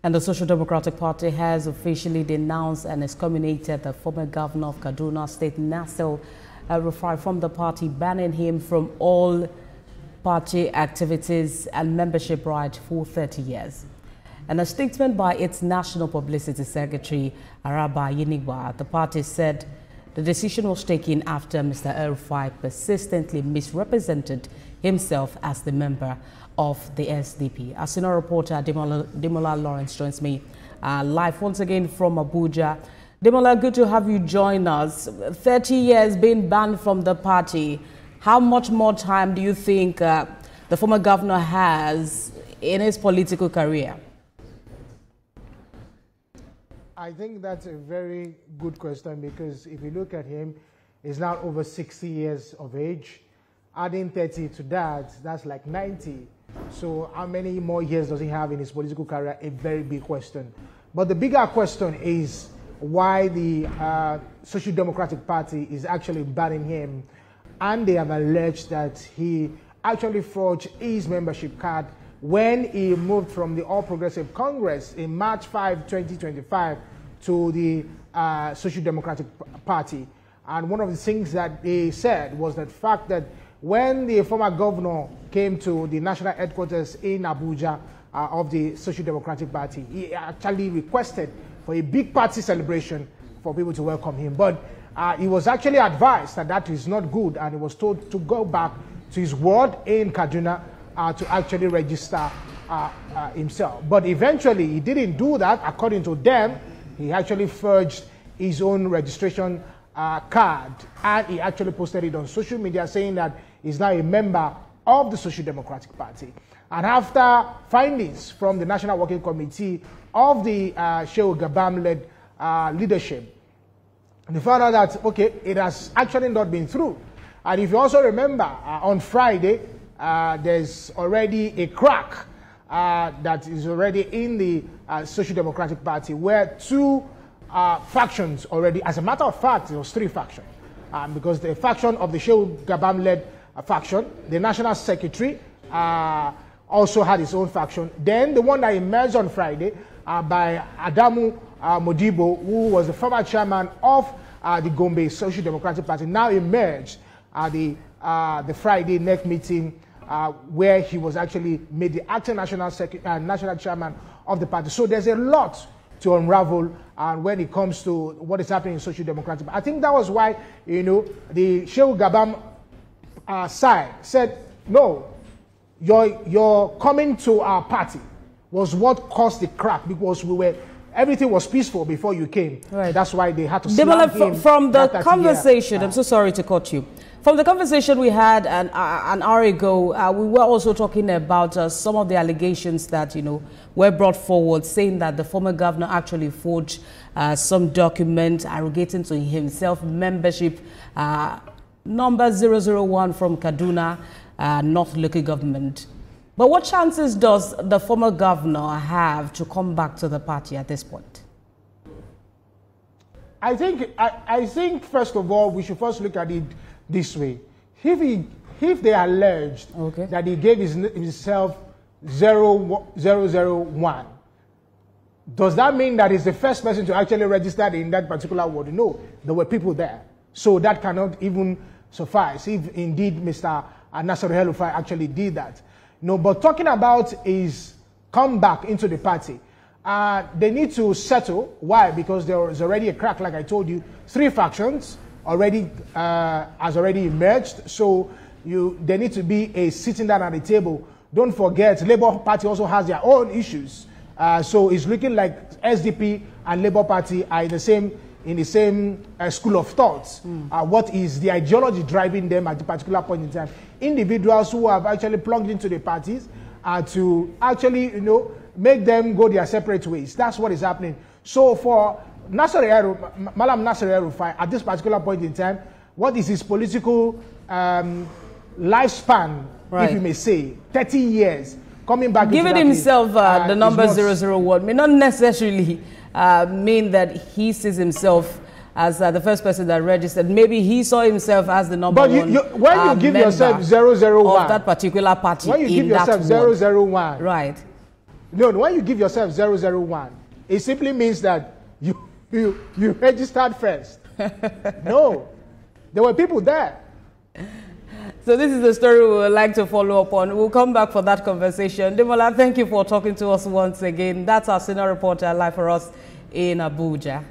And the Social Democratic Party has officially denounced and excommunicated the former governor of Kaduna State, Nasir El-Rufai, from the party, banning him from all party activities and membership right for 30 years. In a statement by its National Publicity Secretary, Araba Yinigba, the party said the decision was taken after Mr. El-Rufai persistently misrepresented himself as the member of the SDP. Our senior reporter Demola Lawrence joins me live once again from Abuja. Demola, good to have you join us. 30 years being banned from the party. How much more time do you think the former governor has in his political career? I think that's a very good question, because if you look at him, he's now over 60 years of age. Adding 30 to that, that's like 90. So how many more years does he have in his political career? A very big question. But the bigger question is why the Social Democratic Party is actually banning him. And they have alleged that he actually forged his membership card when he moved from the All Progressive Congress in March 5, 2025 to the Social Democratic Party. And one of the things that they said was the fact that when the former governor came to the national headquarters in Abuja of the Social Democratic Party, he actually requested for a big party celebration for people to welcome him. But he was actually advised that that is not good, and he was told to go back to his ward in Kaduna to actually register himself. But eventually he didn't do that. According to them, he actually forged his own registration card, and he actually posted it on social media saying that he's now a member of the Social Democratic Party. And after findings from the National Working Committee of the Shehu Gabam-led leadership, they found out that, okay, it has actually not been through. And if you also remember, on Friday, there's already a crack that is already in the Social Democratic Party, where two factions already, as a matter of fact, it was three factions, because the faction of the Shehu Gabam-led faction, the National Secretary also had his own faction. Then the one that emerged on Friday by Adamu Modibo, who was the former chairman of the Gombe Social Democratic Party, now emerged at the Friday NEC meeting, where he was actually made the acting national chairman of the party. So there's a lot to unravel when it comes to what is happening in Social Democratic. I think that was why, you know, the Shehu Gabam side said, no, your coming to our party was what caused the crack, because everything was peaceful before you came. Right. That's why they had to slam him. From the conversation, I'm so sorry to cut you. From the conversation we had an hour ago, we were also talking about some of the allegations that, you know, were brought forward, saying that the former governor actually forged some document arrogating to himself membership number 001 from Kaduna North Local Government. But what chances does the former governor have to come back to the party at this point? I think first of all, we should first look at it this way. If they alleged that he gave himself 001, does that mean that he's the first person to actually register in that particular ward? No, there were people there. So that cannot even suffice if indeed Mr. Nasir El-Rufai actually did that. No, but talking about his comeback into the party, they need to settle. Why? Because there is already a crack, like I told you. Three factions already has already emerged. So there need to be a sitting down at the table. Don't forget, Labour Party also has their own issues. So it's looking like SDP and Labour Party are in the same school of thoughts. What is the ideology driving them at a particular point in time? Individuals who have actually plugged into the parties to actually, you know, make them go their separate ways. That's what is happening. So for Malam Nasir El-Rufai, at this particular point in time, what is his political lifespan, if you may say, 30 years, coming back. Giving himself the number 001 may not necessarily mean that he sees himself as the first person that registered. Maybe he saw himself as the number one. But when you give yourself 001 of that particular party, when you give yourself 001, right, No, when you give yourself 001, it simply means that you registered first. No, there were people there. So this is the story we would like to follow up on. We'll come back for that conversation. Demola, thank you for talking to us once again. That's our senior reporter live for us in Abuja.